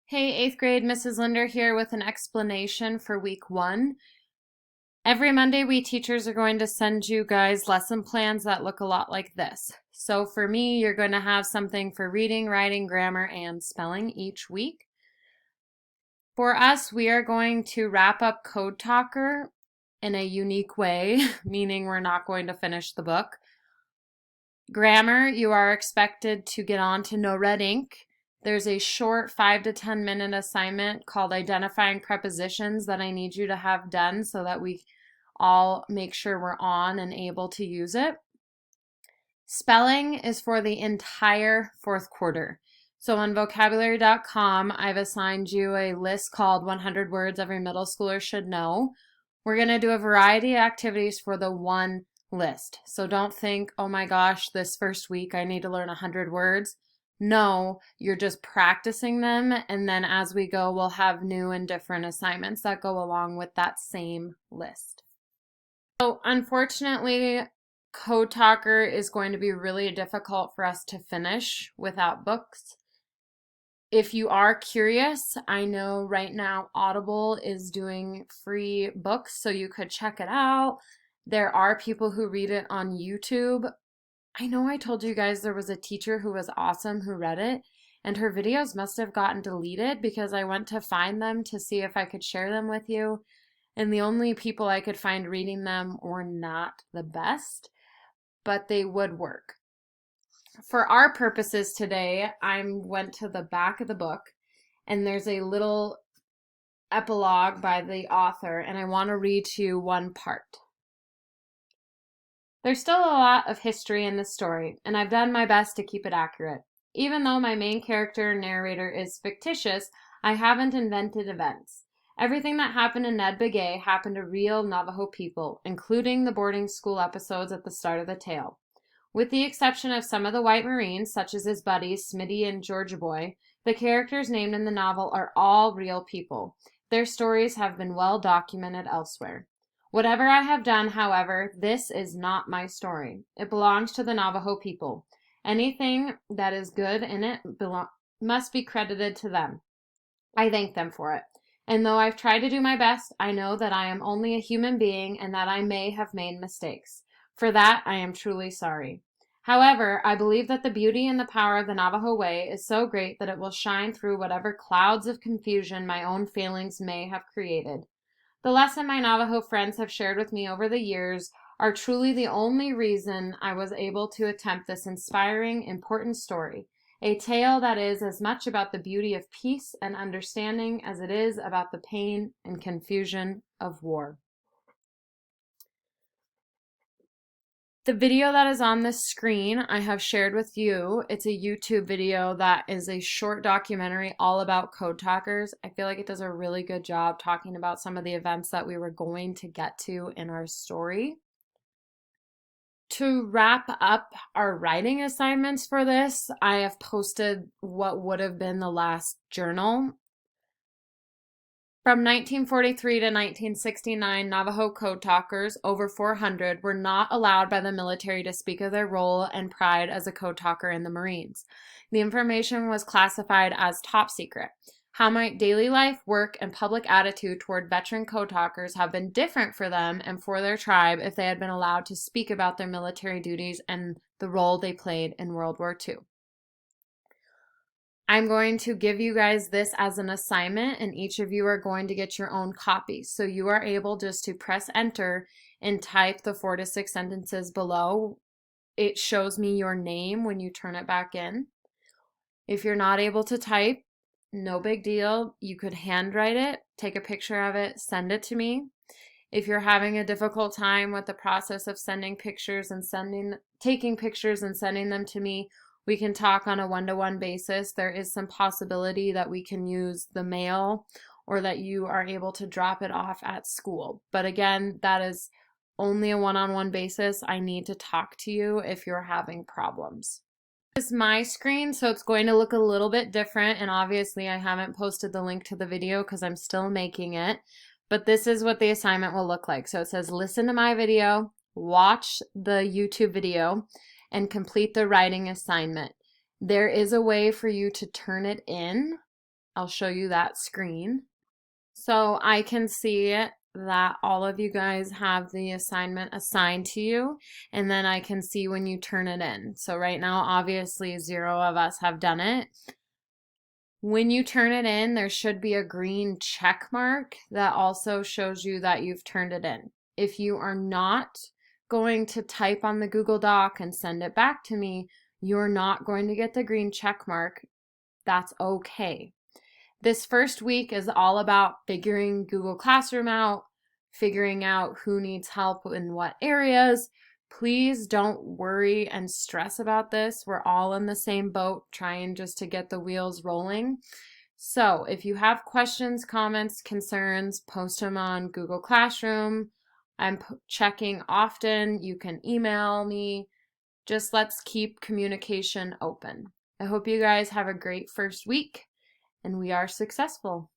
Hey, 8th grade, Mrs. Linder here with an explanation for week 1. Every Monday, we teachers are going to send you guys lesson plans that look a lot like this. So for me, you're going to have something for reading, writing, grammar, and spelling each week. For us, we are going to wrap up Code Talker in a unique way, meaning we're not going to finish the book. Grammar, you are expected to get on to No Red Ink. There's a short 5 to 10 minute assignment called Identifying Prepositions that I need you to have done so that we all make sure we're on and able to use it. Spelling is for the entire fourth quarter. So on vocabulary.com, I've assigned you a list called 100 words every middle schooler should know. We're going to do a variety of activities for the one list. So don't think, oh my gosh, this first week I need to learn 100 words. No, you're just practicing them, and then as we go, we'll have new and different assignments that go along with that same list. So unfortunately, Code Talker is going to be really difficult for us to finish without books. If you are curious, I know right now Audible is doing free books, so you could check it out. There are people who read it on YouTube. I know I told you guys there was a teacher who was awesome who read it, and her videos must have gotten deleted because I went to find them to see if I could share them with you, and the only people I could find reading them were not the best, but they would work. For our purposes today, I went to the back of the book, and there's a little epilogue by the author, and I want to read to you one part. There's still a lot of history in this story, and I've done my best to keep it accurate. Even though my main character and narrator is fictitious, I haven't invented events. Everything that happened in Ned Begay happened to real Navajo people, including the boarding school episodes at the start of the tale. With the exception of some of the white Marines, such as his buddies, Smitty and Georgia Boy, the characters named in the novel are all real people. Their stories have been well documented elsewhere. Whatever I have done, however, this is not my story. It belongs to the Navajo people. Anything that is good in it must be credited to them. I thank them for it. And though I've tried to do my best, I know that I am only a human being and that I may have made mistakes. For that, I am truly sorry. However, I believe that the beauty and the power of the Navajo way is so great that it will shine through whatever clouds of confusion my own failings may have created. The lesson my Navajo friends have shared with me over the years are truly the only reason I was able to attempt this inspiring, important story, a tale that is as much about the beauty of peace and understanding as it is about the pain and confusion of war. The video that is on this screen I have shared with you. It's a YouTube video that is a short documentary all about Code Talkers. I feel like it does a really good job talking about some of the events that we were going to get to in our story. To wrap up our writing assignments for this, I have posted what would have been the last journal. From 1943 to 1969, Navajo Code Talkers, over 400, were not allowed by the military to speak of their role and pride as a code talker in the Marines. The information was classified as top secret. How might daily life, work, and public attitude toward veteran code talkers have been different for them and for their tribe if they had been allowed to speak about their military duties and the role they played in World War II? I'm going to give you guys this as an assignment, and each of you are going to get your own copy. So you are able just to press enter and type the 4 to 6 sentences below. It shows me your name when you turn it back in. If you're not able to type, no big deal. You could handwrite it, take a picture of it, send it to me. If you're having a difficult time with the process of sending pictures and taking pictures and sending them to me, we can talk on a one-to-one basis. There is some possibility that we can use the mail or that you are able to drop it off at school. But again, that is only a one-on-one basis. I need to talk to you if you're having problems. This is my screen, so it's going to look a little bit different, and obviously I haven't posted the link to the video because I'm still making it, but this is what the assignment will look like. So it says, listen to my video, watch the YouTube video, and complete the writing assignment. There is a way for you to turn it in. I'll show you that screen. So I can see that all of you guys have the assignment assigned to you, and then I can see when you turn it in. So right now, obviously, 0 of us have done it. When you turn it in, there should be a green check mark that also shows you that you've turned it in. If you are not going to type on the Google Doc and send it back to me, you're not going to get the green check mark. That's okay. This first week is all about figuring Google Classroom out, figuring out who needs help in what areas. Please don't worry and stress about this. We're all in the same boat, trying just to get the wheels rolling. So if you have questions, comments, concerns, post them on Google Classroom. I'm checking often. You can email me. Just let's keep communication open. I hope you guys have a great first week and we are successful.